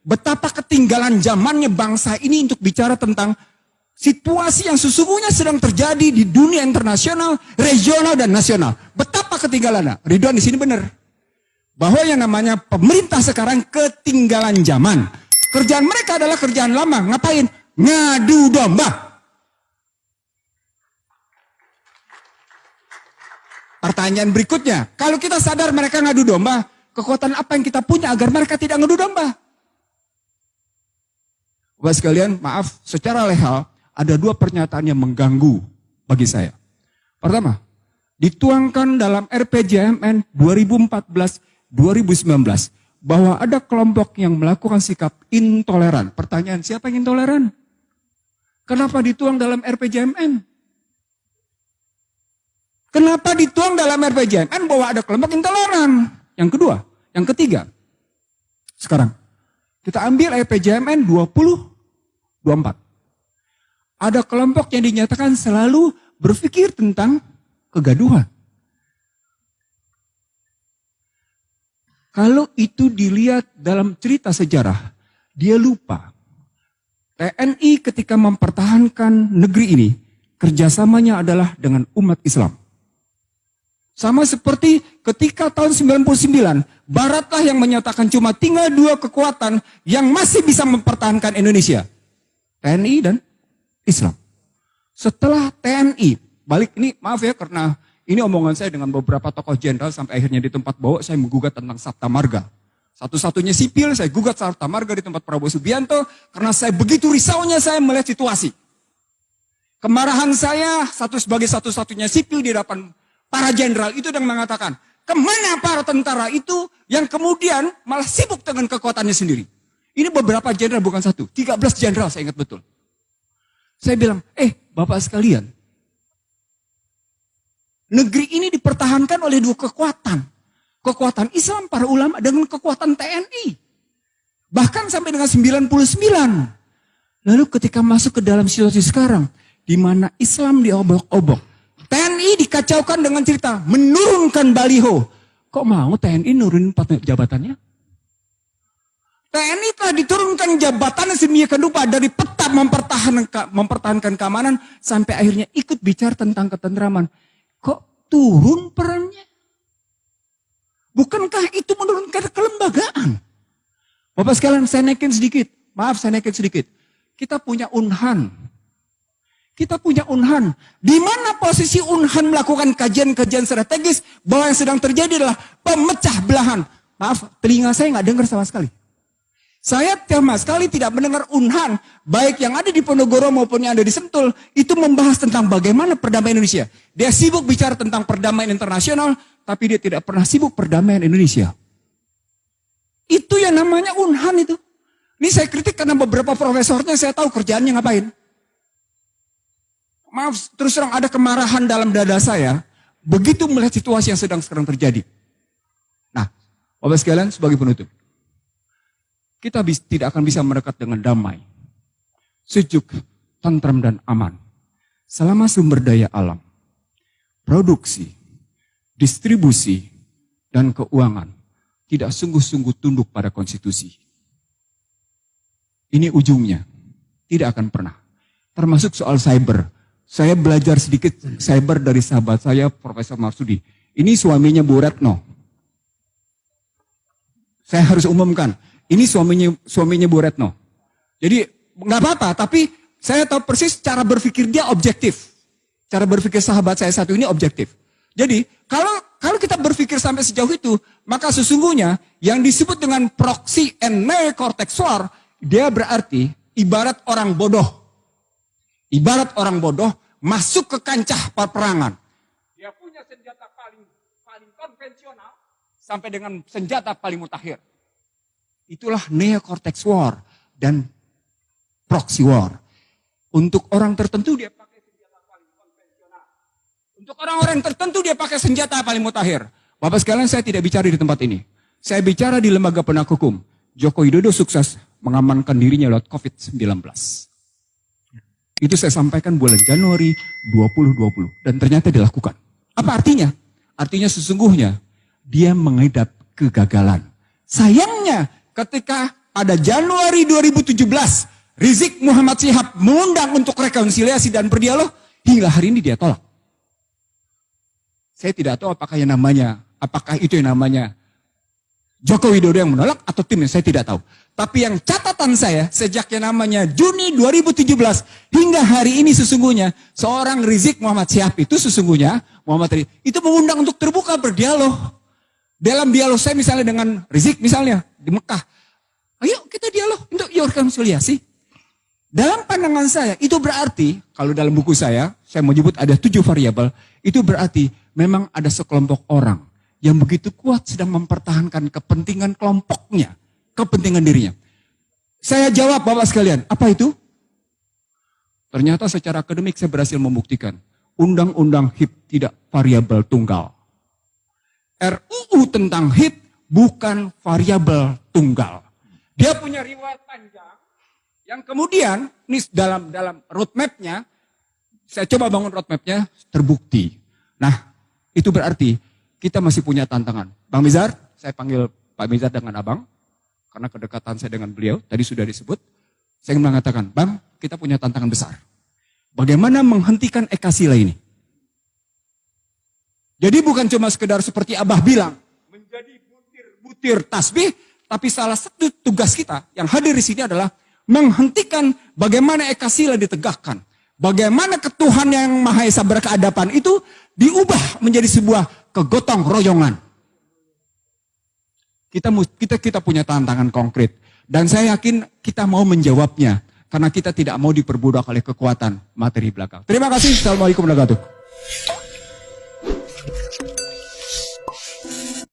Betapa ketinggalan zamannya bangsa ini untuk bicara tentang situasi yang sesungguhnya sedang terjadi di dunia internasional, regional, dan nasional. Betapa ketinggalannya. Ridwan di sini benar. Bahwa yang namanya pemerintah sekarang ketinggalan zaman. Kerjaan mereka adalah kerjaan lama. Ngapain? Ngadu domba. Pertanyaan berikutnya, kalau kita sadar mereka ngadu domba, kekuatan apa yang kita punya agar mereka tidak ngadu domba? Bapak sekalian, maaf, secara legal ada dua pernyataan yang mengganggu bagi saya. Pertama, dituangkan dalam RPJMN 2014-2019 bahwa ada kelompok yang melakukan sikap intoleran. Pertanyaan, siapa yang intoleran? Kenapa dituang dalam RPJMN? Kenapa dituang dalam RPJMN bahwa ada kelompok intoleran? Yang kedua, yang ketiga. Sekarang, kita ambil RPJMN 2024. Ada kelompok yang dinyatakan selalu berpikir tentang kegaduhan. Kalau itu dilihat dalam cerita sejarah, dia lupa. TNI ketika mempertahankan negeri ini, kerjasamanya adalah dengan umat Islam. Sama seperti ketika tahun 99, Baratlah yang menyatakan cuma tinggal dua kekuatan yang masih bisa mempertahankan Indonesia. TNI dan Islam. Setelah TNI, balik ini maaf ya karena ini omongan saya dengan beberapa tokoh jenderal sampai akhirnya di tempat bawah saya menggugat tentang Sabta Marga. Satu-satunya sipil saya gugat Sabta Marga di tempat Prabowo Subianto karena saya begitu risaunya saya melihat situasi. Kemarahan saya sebagai satu-satunya sipil di hadapan para jenderal itu yang mengatakan, kemana para tentara itu yang kemudian malah sibuk dengan kekuatannya sendiri. Ini beberapa jenderal bukan satu, 13 jenderal saya ingat betul. Saya bilang, Bapak sekalian, negeri ini dipertahankan oleh dua kekuatan. Kekuatan Islam, para ulama, dengan kekuatan TNI. Bahkan sampai dengan 99. Lalu ketika masuk ke dalam situasi sekarang, di mana Islam diobok-obok, TNI dikacaukan dengan cerita, menurunkan baliho. Kok mau TNI nurunin jabatannya? TNI telah diturunkan jabatannya sedemikian rupa dari peta mempertahankan keamanan sampai akhirnya ikut bicara tentang ketentraman. Kok turun perannya? Bukankah itu menurunkan kelembagaan? Bapak sekalian, saya naikin sedikit. Maaf, saya naikin sedikit. Kita punya Unhan. Kita punya Unhan. Di mana posisi Unhan melakukan kajian-kajian strategis bahwa yang sedang terjadi adalah pemecah belahan. Maaf, telinga saya nggak dengar sama sekali. Saya sama sekali tidak mendengar Unhan, baik yang ada di Ponorogo maupun yang ada di Sentul, itu membahas tentang bagaimana perdamaian Indonesia. Dia sibuk bicara tentang perdamaian internasional, tapi dia tidak pernah sibuk perdamaian Indonesia. Itu yang namanya Unhan itu. Ini saya kritik karena beberapa profesornya saya tahu kerjaannya ngapain. Maaf, terus terang ada kemarahan dalam dada saya, begitu melihat situasi yang sedang sekarang terjadi. Nah, Bapak sekalian sebagai penutup. Kita tidak akan bisa mendekat dengan damai, sejuk, tentram, dan aman. Selama sumber daya alam, produksi, distribusi, dan keuangan tidak sungguh-sungguh tunduk pada konstitusi. Ini ujungnya, tidak akan pernah. Termasuk soal cyber. Saya belajar sedikit cyber dari sahabat saya, Profesor Marsudi. Ini suaminya Bu Retno. Saya harus umumkan. Ini suaminya Bu Retno. Jadi nggak apa-apa, tapi saya tahu persis cara berpikir dia objektif. Cara berpikir sahabat saya satu ini objektif. Jadi kalau kita berpikir sampai sejauh itu, maka sesungguhnya yang disebut dengan proxy and neocortex war, dia berarti ibarat orang bodoh. Ibarat orang bodoh masuk ke kancah peperangan. Dia punya senjata paling konvensional sampai dengan senjata paling mutakhir. Itulah neocortex war dan proxy war. Untuk orang tertentu dia pakai senjata paling konvensional. Untuk orang-orang tertentu dia pakai senjata paling mutakhir. Bapak sekalian, saya tidak bicara di tempat ini. Saya bicara di lembaga penegak hukum. Joko Widodo sukses mengamankan dirinya lewat COVID-19. Itu saya sampaikan bulan Januari 2020. Dan ternyata dilakukan. Apa artinya? Artinya sesungguhnya dia mengidap kegagalan. Sayangnya ketika pada Januari 2017, Rizik Muhammad Syihab mengundang untuk rekonsiliasi dan berdialog, hingga hari ini dia tolak. Saya tidak tahu apakah itu yang namanya Joko Widodo yang menolak atau timnya, saya tidak tahu. Tapi yang catatan saya, sejak yang namanya Juni 2017 hingga hari ini sesungguhnya, seorang Rizik Muhammad Syihab itu sesungguhnya, itu mengundang untuk terbuka berdialog. Dalam dialog saya misalnya dengan Rizik misalnya di Mekah, ayo kita dialog untuk rekonsiliasi. Dalam pandangan saya, itu berarti, kalau dalam buku saya menyebut ada 7 variabel, itu berarti memang ada sekelompok orang yang begitu kuat sedang mempertahankan kepentingan kelompoknya, kepentingan dirinya. Saya jawab Bapak sekalian, apa itu? Ternyata secara akademik saya berhasil membuktikan, Undang-Undang HIP tidak variabel tunggal. RUU tentang HIP bukan variabel tunggal. Dia punya riwayat panjang, yang kemudian nih dalam roadmap-nya, saya coba bangun roadmap-nya, terbukti. Nah, itu berarti kita masih punya tantangan. Bang Mizar, saya panggil Pak Mizar dengan abang, karena kedekatan saya dengan beliau, tadi sudah disebut. Saya ingin mengatakan, Bang, kita punya tantangan besar. Bagaimana menghentikan Ekasila ini? Jadi bukan cuma sekedar seperti Abah bilang, menjadi butir-butir tasbih, tapi salah satu tugas kita yang hadir di sini adalah menghentikan bagaimana Ekasila ditegakkan. Bagaimana ketuhanan yang Maha Esa berkeadapan itu diubah menjadi sebuah kegotong royongan. Kita punya tantangan konkret. Dan saya yakin kita mau menjawabnya. Karena kita tidak mau diperbudak oleh kekuatan materi belakang. Terima kasih. Assalamualaikum warahmatullahi wabarakatuh.